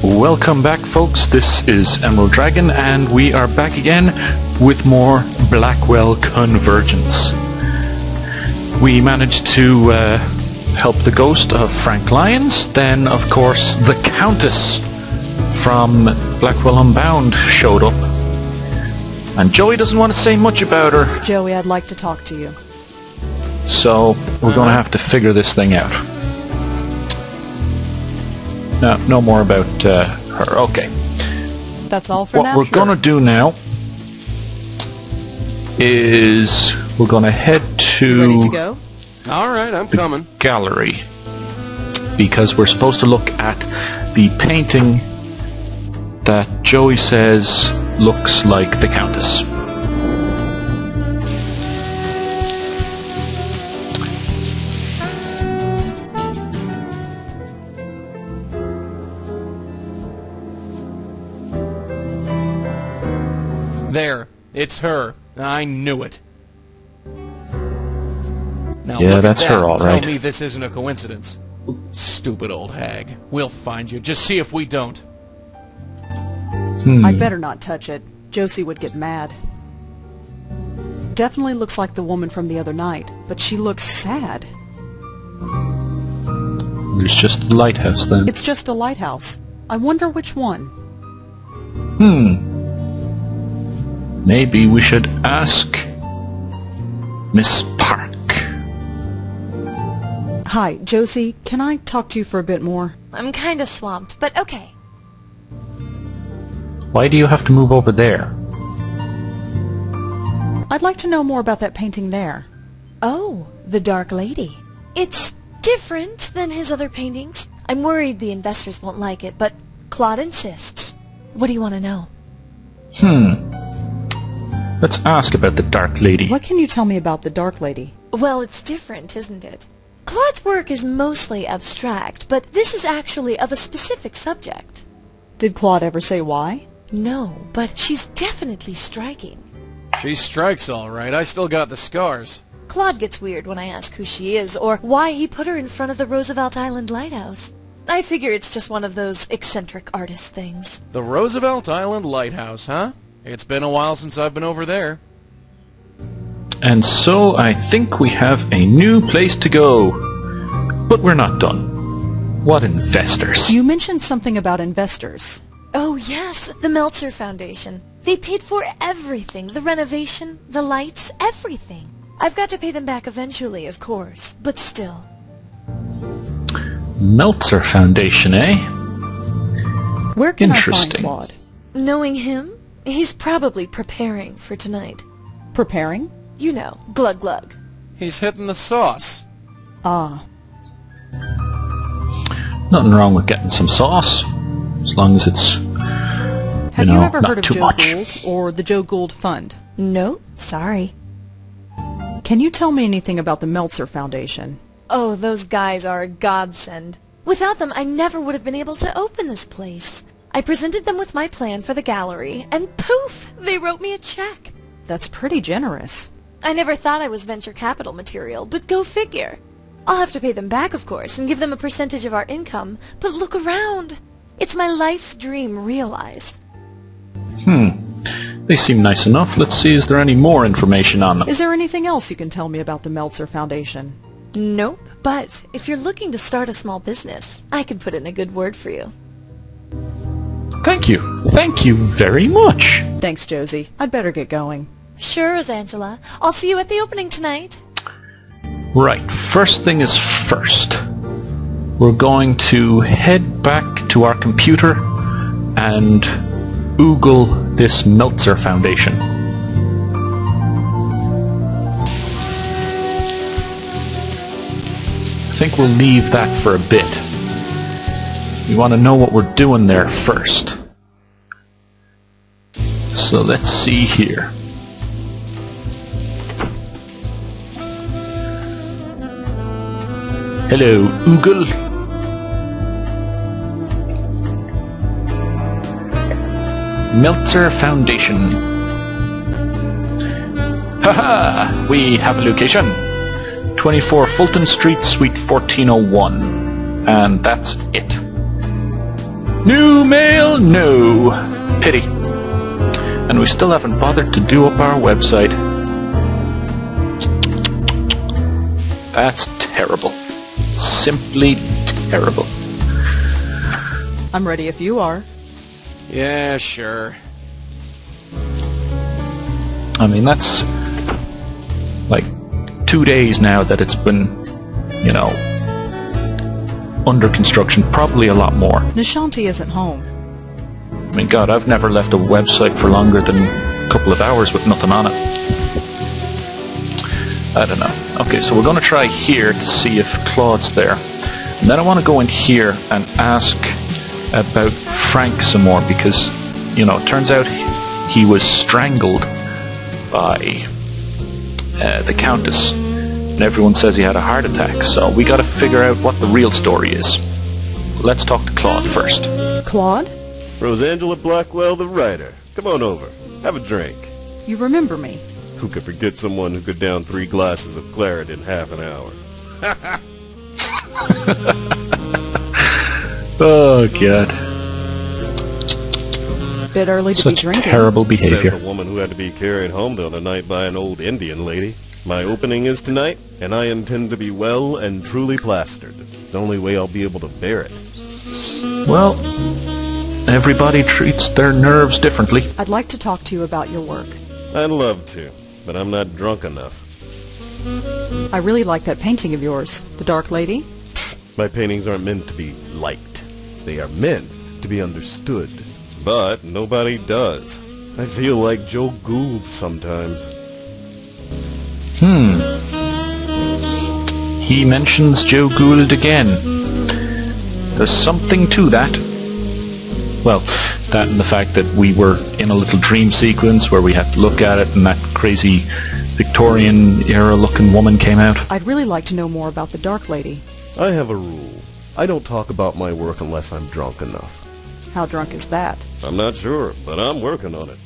Welcome back, folks. This is Emerald Dragon, and we are back again with more Blackwell Convergence. We managed to help the ghost of Frank Lyons. Then, of course, the Countess from Blackwell Unbound showed up. And Joey doesn't want to say much about her. Joey, I'd like to talk to you. So, we're going to have to figure this thing out. No more about her. Okay. That's all for now? What we're going to do now is we're going to head to... Ready to go? Alright, I'm coming. Gallery. Because we're supposed to look at the painting that Joey says looks like the Countess. There. It's her. I knew it. Now Yeah, look that's at that her, all and right. Tell me this isn't a coincidence. Stupid old hag. We'll find you. Just see if we don't. I'd better not touch it. Josie would get mad. Definitely looks like the woman from the other night, but she looks sad. There's just the lighthouse then. It's just a lighthouse. I wonder which one. Maybe we should ask Miss Park. Hi, Josie, can I talk to you for a bit more? I'm kinda swamped, but okay. Why do you have to move over there? I'd like to know more about that painting there. Oh, the Dark Lady. It's different than his other paintings. I'm worried the investors won't like it, but Claude insists. What do you want to know? Let's ask about the Dark Lady. What can you tell me about the Dark Lady? Well, it's different, isn't it? Claude's work is mostly abstract, but this is actually of a specific subject. Did Claude ever say why? No, but she's definitely striking. She strikes all right. I still got the scars. Claude gets weird when I ask who she is, or why he put her in front of the Roosevelt Island Lighthouse. I figure it's just one of those eccentric artist things. The Roosevelt Island Lighthouse, huh? It's been a while since I've been over there. And so I think we have a new place to go. But we're not done. What investors? You mentioned something about investors. Oh yes, the Meltzer Foundation. They paid for everything. The renovation, the lights, everything. I've got to pay them back eventually, of course, but still. Meltzer Foundation, eh? Where can I find Interesting. Claude? Knowing him, he's probably preparing for tonight. Preparing? You know, glug glug. He's hitting the sauce. Ah. Nothing wrong with getting some sauce. As long as it's, Have you ever not heard of too Joe much. Gould or the Joe Gould Fund? No, sorry. Can you tell me anything about the Meltzer Foundation? Oh, those guys are a godsend. Without them, I never would have been able to open this place. I presented them with my plan for the gallery, and poof, they wrote me a check. That's pretty generous. I never thought I was venture capital material, but go figure. I'll have to pay them back, of course, and give them a percentage of our income, but look around. It's my life's dream realized. They seem nice enough. Let's see, is there any more information on them? Is there anything else you can tell me about the Meltzer Foundation? Nope, but if you're looking to start a small business, I can put in a good word for you. Thank you. Thank you very much. Thanks, Josie. I'd better get going. Sure as Angela. I'll see you at the opening tonight. Right, first thing is first. We're going to head back to our computer and oogle this Meltzer Foundation. I think we'll leave that for a bit. We want to know what we're doing there first. So let's see here. Hello, Oogle. Meltzer Foundation. Haha! We have a location. 24 Fulton Street, Suite 1401. And that's it. New mail? No. Pity. And we still haven't bothered to do up our website. That's terrible. Simply terrible. I'm ready if you are. Yeah, sure. I mean, that's like 2 days now that it's been, you know, under construction. Probably a lot more. Nishanti isn't home. I mean, God, I've never left a website for longer than a couple of hours with nothing on it. I don't know. Okay, so we're going to try here to see if Claude's there. And then I want to go in here and ask about Frank some more because, you know, it turns out he was strangled by the Countess. And everyone says he had a heart attack, so we got to figure out what the real story is. Let's talk to Claude first. Claude? Rosangela Blackwell, the writer. Come on over. Have a drink. You remember me? Who could forget someone who could down 3 glasses of claret in half an hour? Oh, God. Bit early to Such be drinking. terrible behavior. Says the woman who had to be carried home the other night by an old Indian lady. My opening is tonight, and I intend to be well and truly plastered. It's the only way I'll be able to bear it. Well, everybody treats their nerves differently. I'd like to talk to you about your work. I'd love to, but I'm not drunk enough. I really like that painting of yours, The Dark Lady. My paintings aren't meant to be liked. They are meant to be understood. But nobody does. I feel like Joe Gould sometimes. He mentions Joe Gould again. There's something to that. Well, that and the fact that we were in a little dream sequence where we had to look at it and that crazy Victorian-era looking woman came out. I'd really like to know more about The Dark Lady. I have a rule. I don't talk about my work unless I'm drunk enough. How drunk is that? I'm not sure, but I'm working on it.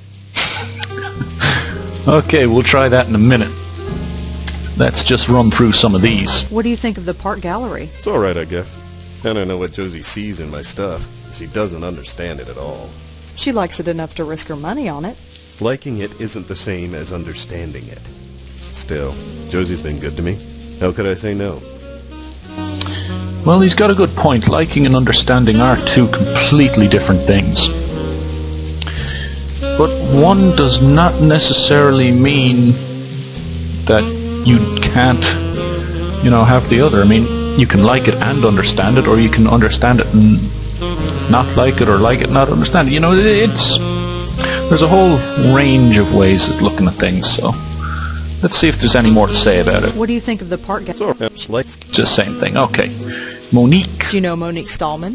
Okay, we'll try that in a minute. Let's just run through some of these. What do you think of the Park Gallery? It's alright, I guess. I don't know what Josie sees in my stuff. She doesn't understand it at all. She likes it enough to risk her money on it. Liking it isn't the same as understanding it. Still, Josie's been good to me. How could I say no? Well, he's got a good point. Liking and understanding are two completely different things. But one does not necessarily mean that you can't, you know, have the other. I mean, you can like it and understand it, or you can understand it and not like it, or like it and not understand it. You know, there's a whole range of ways of looking at things, so let's see if there's any more to say about it. What do you think of the Park Gallery? Just same thing. Okay. Monique. Do you know Monique Stallman?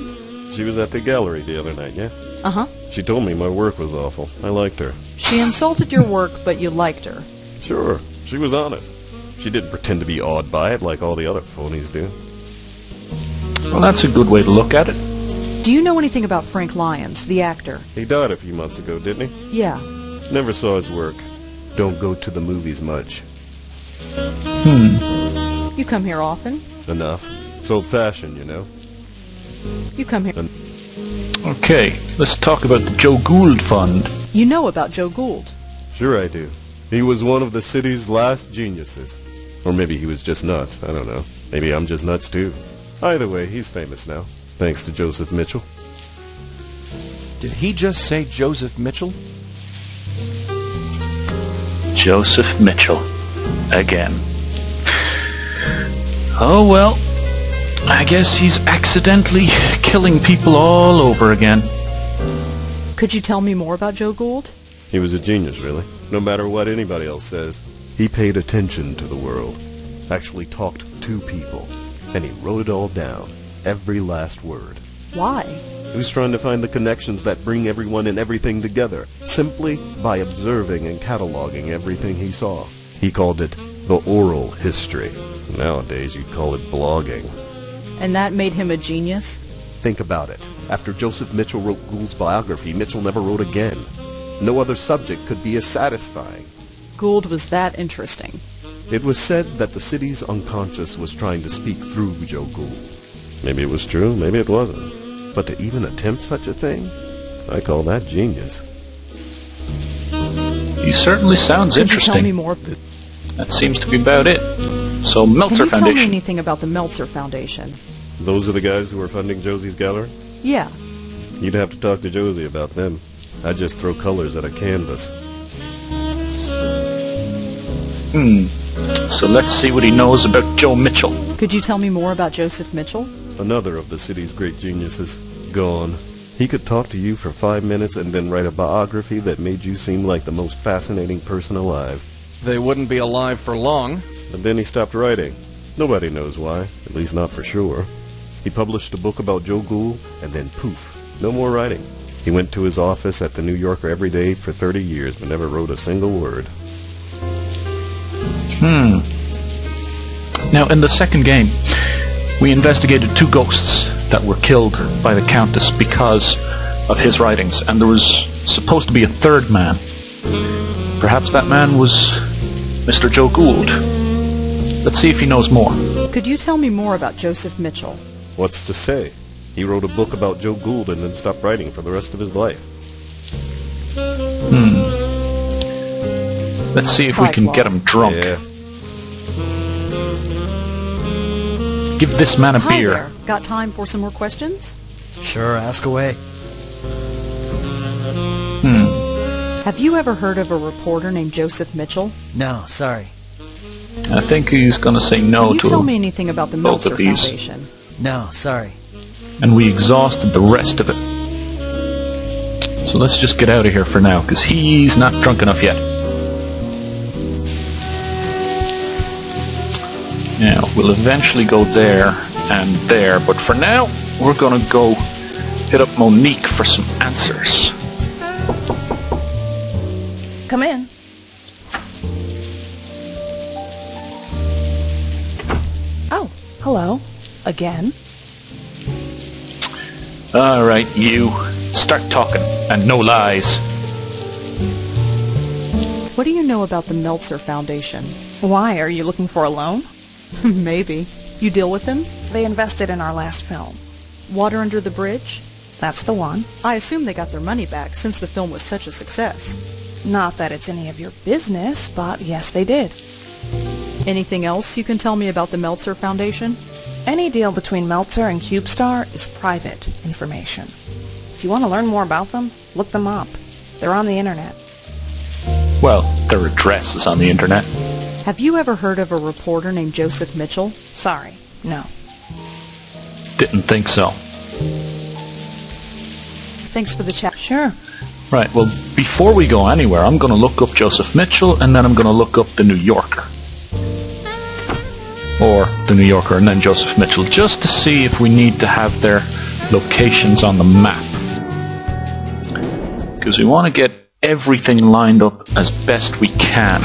She was at the gallery the other night, yeah? Uh-huh. She told me my work was awful. I liked her. She insulted your work, but you liked her. Sure, she was honest. She didn't pretend to be awed by it like all the other phonies do. Well, that's a good way to look at it. Do you know anything about Frank Lyons, the actor? He died a few months ago, didn't he? Yeah. Never saw his work. Don't go to the movies much. You come here often? Enough. It's old-fashioned, you know. You come here. Okay, let's talk about the Joe Gould Fund. You know about Joe Gould. Sure I do. He was one of the city's last geniuses. Or maybe he was just nuts. I don't know. Maybe I'm just nuts too. Either way, he's famous now. Thanks to Joseph Mitchell. Did he just say Joseph Mitchell? Joseph Mitchell. Again. Oh well. I guess he's accidentally killing people all over again. Could you tell me more about Joe Gould? He was a genius, really. No matter what anybody else says. He paid attention to the world. Actually talked to people. And he wrote it all down. Every last word. Why? He was trying to find the connections that bring everyone and everything together, simply by observing and cataloging everything he saw. He called it the oral history. Nowadays, you'd call it blogging. And that made him a genius? Think about it. After Joseph Mitchell wrote Gould's biography, Mitchell never wrote again. No other subject could be as satisfying. Gould was that interesting. It was said that the city's unconscious was trying to speak through Joe Gould. Maybe it was true, maybe it wasn't. But to even attempt such a thing, I call that genius. He certainly sounds Could you tell me interesting. more? That seems to be about it. So, Meltzer Can you tell me Foundation. anything about the Meltzer Foundation? Those are the guys who are funding Josie's gallery? Yeah. You'd have to talk to Josie about them. I just throw colors at a canvas. So let's see what he knows about Joe Mitchell. Could you tell me more about Joseph Mitchell? Another of the city's great geniuses. Gone. He could talk to you for 5 minutes and then write a biography that made you seem like the most fascinating person alive. They wouldn't be alive for long. And then he stopped writing. Nobody knows why, at least not for sure. He published a book about Joe Gould, and then poof, no more writing. He went to his office at the New Yorker every day for 30 years, but never wrote a single word. Now, in the second game, we investigated 2 ghosts that were killed by the Countess because of his writings, and there was supposed to be a third man. Perhaps that man was Mr. Joe Gould. Let's see if he knows more. Could you tell me more about Joseph Mitchell? What's to say? He wrote a book about Joe Gould and then stopped writing for the rest of his life. Let's see if we can get him drunk. Yeah. Give this man a Hi beer. there. Got time for some more questions? Sure, ask away. Have you ever heard of a reporter named Joseph Mitchell? No, sorry. I think he's going to say no Can you to tell me anything about the both Meltzer of these. Foundation? No, sorry. And we exhausted the rest of it. So let's just get out of here for now, because he's not drunk enough yet. Now, we'll eventually go there and there, but for now, we're going to go hit up Monique for some answers. Come in. Oh, hello. Again. Alright, you. Start talking, and no lies. What do you know about the Meltzer Foundation? Why? Are you looking for a loan? Maybe. You deal with them? They invested in our last film. Water Under the Bridge? That's the one. I assume they got their money back since the film was such a success. Not that it's any of your business, but yes, they did. Anything else you can tell me about the Meltzer Foundation? Any deal between Meltzer and CubeStar is private information. If you want to learn more about them, look them up. They're on the internet. Well, their address is on the internet. Have you ever heard of a reporter named Joseph Mitchell? Sorry, no. Didn't think so. Thanks for the chat. Sure. Right, well, before we go anywhere, I'm going to look up Joseph Mitchell, and then I'm going to look up the New Yorker. Or the New Yorker and then Joseph Mitchell, just to see if we need to have their locations on the map. Because we want to get everything lined up as best we can.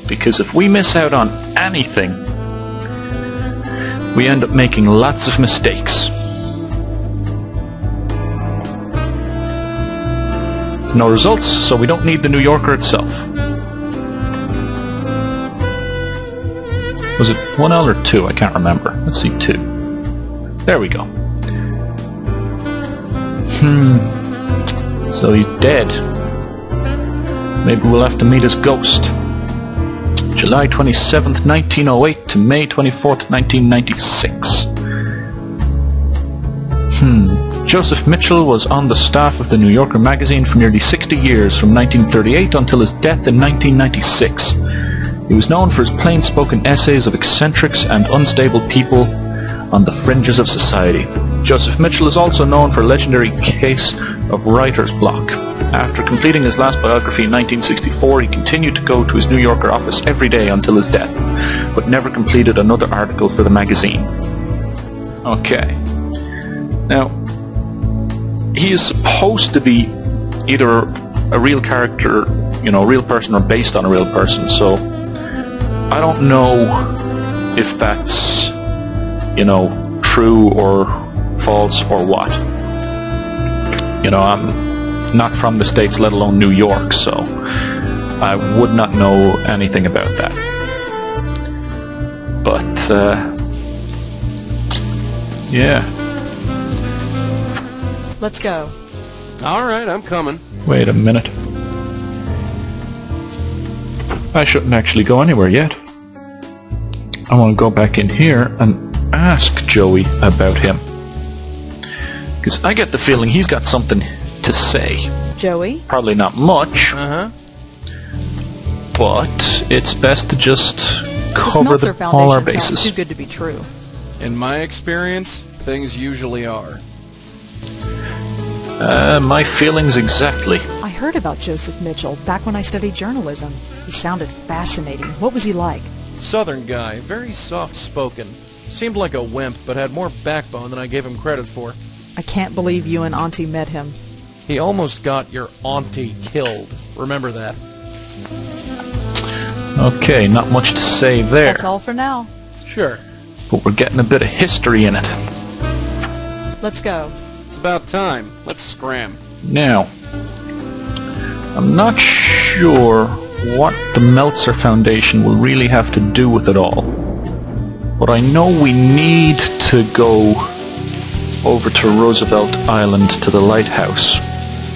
Because if we miss out on anything, we end up making lots of mistakes. No results, so we don't need the New Yorker itself. Was it 1L or 2? I can't remember. Let's see, 2. There we go. So he's dead. Maybe we'll have to meet his ghost. July 27th, 1908 to May 24th, 1996. Joseph Mitchell was on the staff of the New Yorker magazine for nearly 60 years, from 1938 until his death in 1996. He was known for his plain-spoken essays of eccentrics and unstable people on the fringes of society. Joseph Mitchell is also known for a legendary case of writer's block. After completing his last biography in 1964, he continued to go to his New Yorker office every day until his death, but never completed another article for the magazine. Okay. Now, he is supposed to be either a real character, a real person, or based on a real person, so I don't know if that's, true or false or what. I'm not from the States, let alone New York, so I would not know anything about that. But Yeah. Let's go. All right, I'm coming. Wait a minute. I shouldn't actually go anywhere yet. I want to go back in here and ask Joey about him. Because I get the feeling he's got something to say. Joey? Probably not much, Uh-huh. but it's best to just This cover Meltzer all our Foundation sounds too bases. good to be true. In my experience, things usually are. My feelings exactly. I heard about Joseph Mitchell back when I studied journalism. He sounded fascinating. What was he like? Southern guy, very soft-spoken. Seemed like a wimp, but had more backbone than I gave him credit for. I can't believe you and Auntie met him. He almost got your auntie killed. Remember that. Okay, not much to say there. That's all for now. Sure. But we're getting a bit of history in it. Let's go. It's about time. Let's scram. Now, I'm not sure what the Meltzer Foundation will really have to do with it all. But I know we need to go over to Roosevelt Island to the lighthouse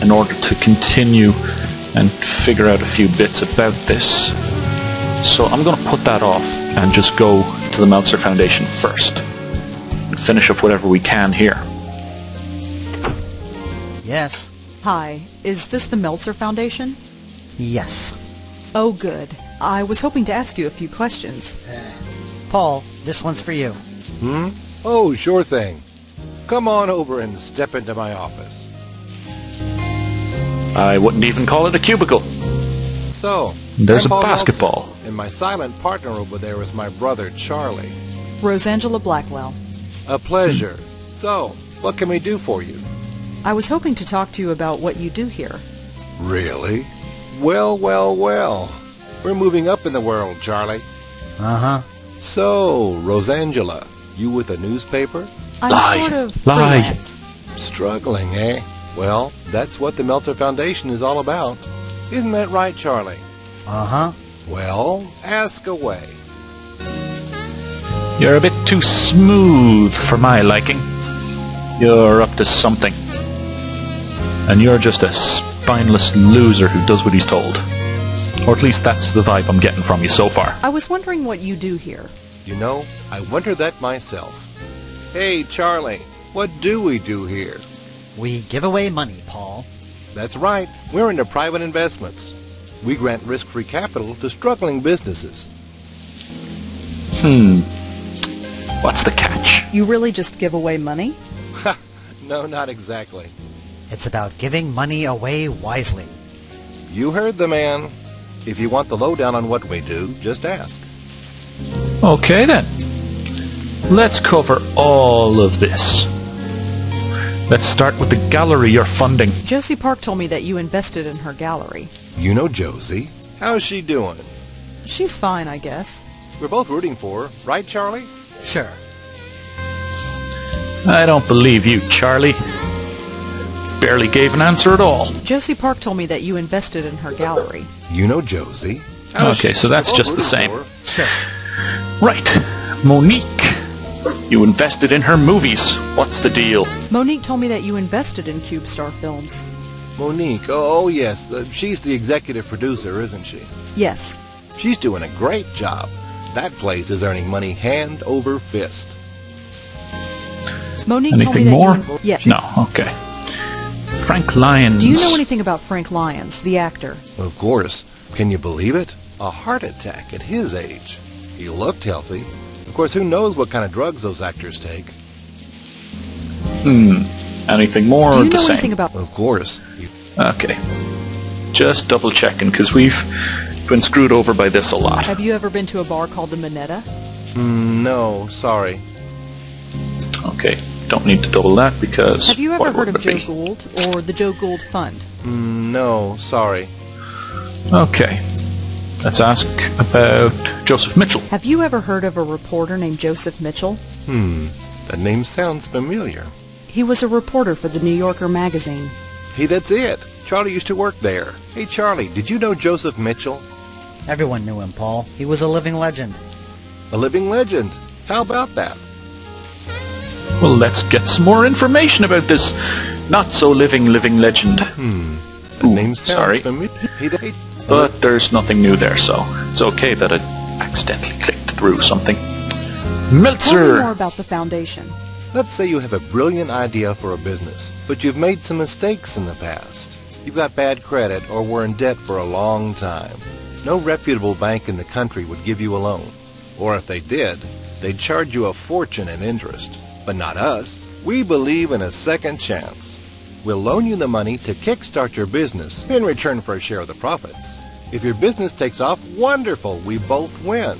in order to continue and figure out a few bits about this. So I'm going to put that off and just go to the Meltzer Foundation first and finish up whatever we can here. Yes. Hi, is this the Meltzer Foundation? Yes. Oh, good. I was hoping to ask you a few questions. Paul, this one's for you. Oh, sure thing. Come on over and step into my office. I wouldn't even call it a cubicle. So, There's I'm a Paul basketball. Nelson, and my silent partner over there is my brother, Charlie. Rosangela Blackwell. A pleasure. So, what can we do for you? I was hoping to talk to you about what you do here. Really? Well, well, well. We're moving up in the world, Charlie. Uh-huh. So, Rosangela, you with a newspaper? I'm Lie. sort of Lie. freelance. Struggling, eh? Well, that's what the Meltzer Foundation is all about. Isn't that right, Charlie? Uh-huh. Well, ask away. You're a bit too smooth for my liking. You're up to something. And you're just a spineless loser who does what he's told. Or at least that's the vibe I'm getting from you so far. I was wondering what you do here. You know, I wonder that myself. Hey, Charlie, what do we do here? We give away money, Paul. That's right, we're into private investments. We grant risk-free capital to struggling businesses. What's the catch? You really just give away money? No, not exactly. It's about giving money away wisely. You heard the man. If you want the lowdown on what we do, just ask. Okay then. Let's cover all of this. Let's start with the gallery you're funding. Josie Park told me that you invested in her gallery. You know Josie. How's she doing? She's fine, I guess. We're both rooting for her, right, Charlie? Sure. I don't believe you, Charlie. Barely gave an answer at all. Josie Park told me that you invested in her gallery. You know Josie. Okay, so that's We're both just the rooting same. for her. Sure. Right. Monique. You invested in her movies. What's the deal? Monique told me that you invested in CubeStar Films. Monique, oh yes, she's the executive producer, isn't she? Yes. She's doing a great job. That place is earning money hand over fist. Monique told me Anything that more? you... Yeah. No, okay. Frank Lyons. Do you know anything about Frank Lyons, the actor? Of course. Can you believe it? A heart attack at his age. He looked healthy. Of course, who knows what kind of drugs those actors take? Anything more Do or you the know same? anything about... Of course. Okay. Just double checking, because we've been screwed over by this a lot. Have you ever been to a bar called the Minetta? No, sorry. Okay, don't need to double that because... Have you ever why heard of would Joe it be? Gould or the Joe Gould Fund? No, sorry. Okay. Let's ask about Joseph Mitchell. Have you ever heard of a reporter named Joseph Mitchell? That name sounds familiar. He was a reporter for the New Yorker magazine. Hey, that's it. Charlie used to work there. Hey, Charlie, did you know Joseph Mitchell? Everyone knew him, Paul. He was a living legend. A living legend. How about that? Well, let's get some more information about this not-so-living legend. The name sounds sorry. familiar. But there's nothing new there, so it's okay that I accidentally clicked through something. Tell me more Meltzer! about the Foundation. Let's say you have a brilliant idea for a business, but you've made some mistakes in the past. You've got bad credit or were in debt for a long time. No reputable bank in the country would give you a loan. Or if they did, they'd charge you a fortune in interest. But not us. We believe in a second chance. We'll loan you the money to kickstart your business in return for a share of the profits. If your business takes off, wonderful, we both win.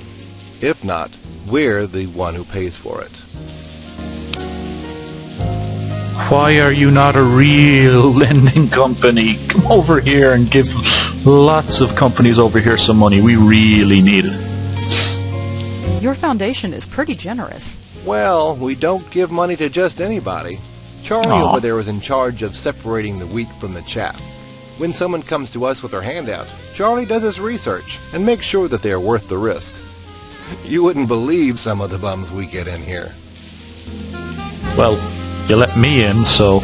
If not, we're the one who pays for it. Why are you not a real lending company? Come over here and give lots of companies over here some money. We really need it. Your foundation is pretty generous. Well, we don't give money to just anybody. Charlie Aw. over there is in charge of separating the wheat from the chaff. When someone comes to us with their handout, Charlie does his research and makes sure that they are worth the risk. You wouldn't believe some of the bums we get in here. Well, you let me in, so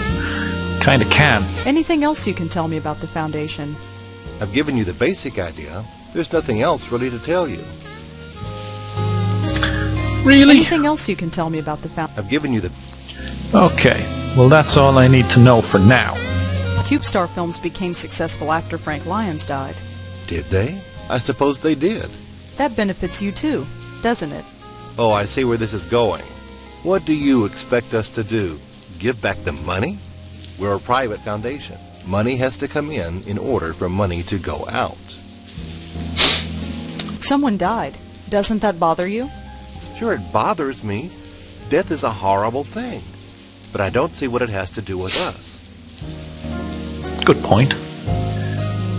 kinda can. Anything else you can tell me about the Foundation? I've given you the basic idea. There's nothing else really to tell you. Really? Anything else you can tell me about the Foundation? I've given you the... Okay, well that's all I need to know for now. CubeStar films became successful after Frank Lyons died. Did they? I suppose they did. That benefits you too, doesn't it? Oh, I see where this is going. What do you expect us to do? Give back the money? We're a private foundation. Money has to come in order for money to go out. Someone died. Doesn't that bother you? Sure, it bothers me. Death is a horrible thing. But I don't see what it has to do with us. Good point.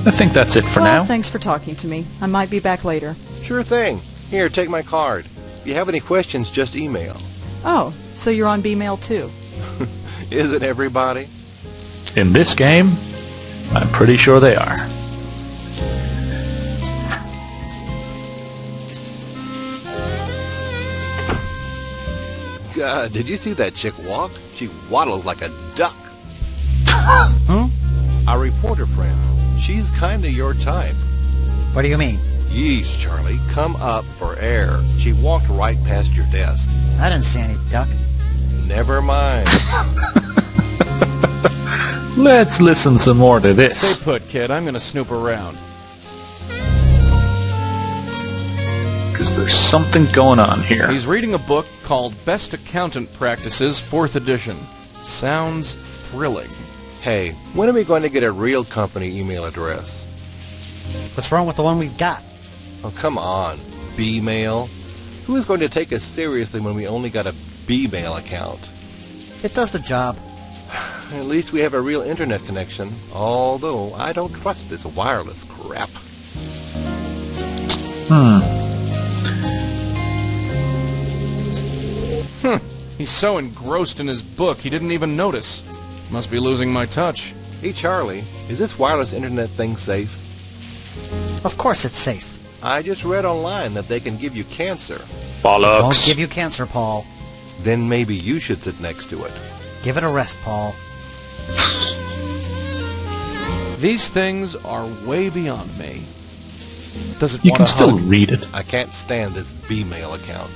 I think that's it for Well, now. thanks for talking to me. I might be back later. Sure thing. Here, take my card. If you have any questions, just email. Oh, so you're on B-mail too. Isn't everybody? In this game, I'm pretty sure they are. God, did you see that chick walk? She waddles like a duck. Huh? Our reporter friend. She's kinda your type. What do you mean? Yeesh, Charlie, come up for air. She walked right past your desk. I didn't see any duck. Never mind. Let's listen some more to this. Stay put, kid. I'm gonna snoop around. Because there's something going on here. He's reading a book called Best Accountant Practices, 4th edition. Sounds thrilling. Hey, when are we going to get a real company email address? What's wrong with the one we've got? Oh, come on. B-mail? Who is going to take us seriously when we only got a B-mail account? It does the job. At least we have a real internet connection, although I don't trust this wireless crap. He's so engrossed in his book, he didn't even notice. Must be losing my touch. Hey, Charlie, is this wireless internet thing safe? Of course it's safe. I just read online that they can give you cancer. Won't Bollocks. give you cancer, Paul. Then maybe you should sit next to it. Give it a rest, Paul. These things are way beyond me. Does it You want can a still hug? read it. I can't stand this B-mail account.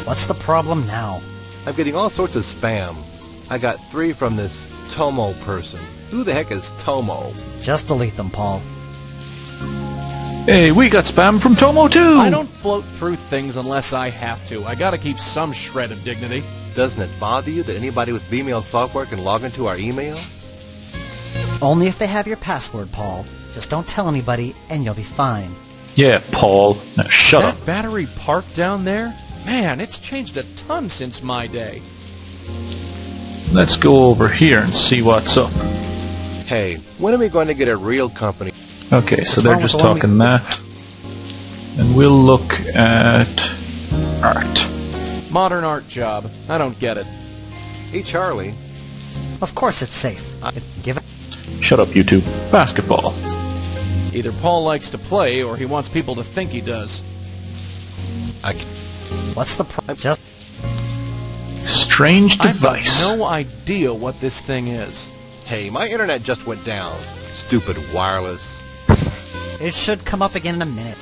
What's the problem now? I'm getting all sorts of spam. I got 3 from this Tomo person. Who the heck is Tomo? Just delete them, Paul. Hey, we got spam from Tomo too! I don't float through things unless I have to. I gotta keep some shred of dignity. Doesn't it bother you that anybody with B-mail software can log into our email? Only if they have your password, Paul. Just don't tell anybody, and you'll be fine. Yeah, Paul. Now shut Is up. that battery parked down there? Man, it's changed a ton since my day. Let's go over here and see what's up. Hey, when are we going to get a real company? Okay, so What's they're wrong with just the one talking that. And we'll look at art. Modern art job. I don't get it. Hey, Charlie. Of course it's safe. Give it... Shut up, you two. Basketball. Either Paul likes to play or he wants people to think he does. I What's the problem? Just... strange device. I've got no idea what this thing is. Hey, my internet just went down. Stupid wireless. It should come up again in a minute.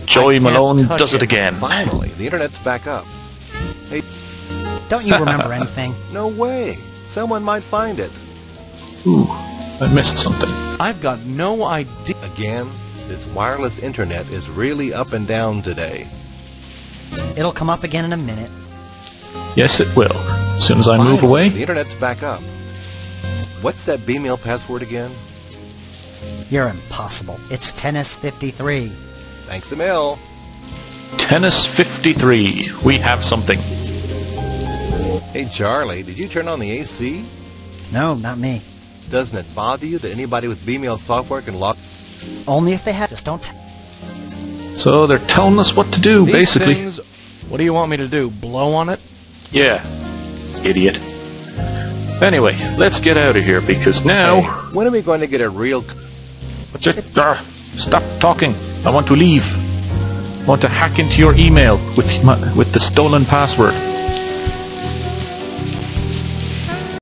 Joey I can't Malone touch does it it. again. Finally, the internet's back up. Hey, Don't you remember anything? no way. Someone might find it. Ooh, I missed something. I've got no idea. Again, this wireless internet is really up and down today. It'll come up again in a minute. Yes, it will. As soon as I move Finally, away. the internet's back up. What's that B-mail password again? You're impossible. It's Tennis53. Thanks a mil. Tennis 53. We have something. Hey, Charlie, did you turn on the AC? No, not me. Doesn't it bother you that anybody with B-mail software can log... Only if they have. Just don't. So they're telling us what to do, These basically. things, what do you want me to do? Blow on it? Yeah. Idiot. Anyway, let's get out of here because now... Hey, when are we going to get a real... Just, stop talking. I want to leave. I want to hack into your email with the stolen password.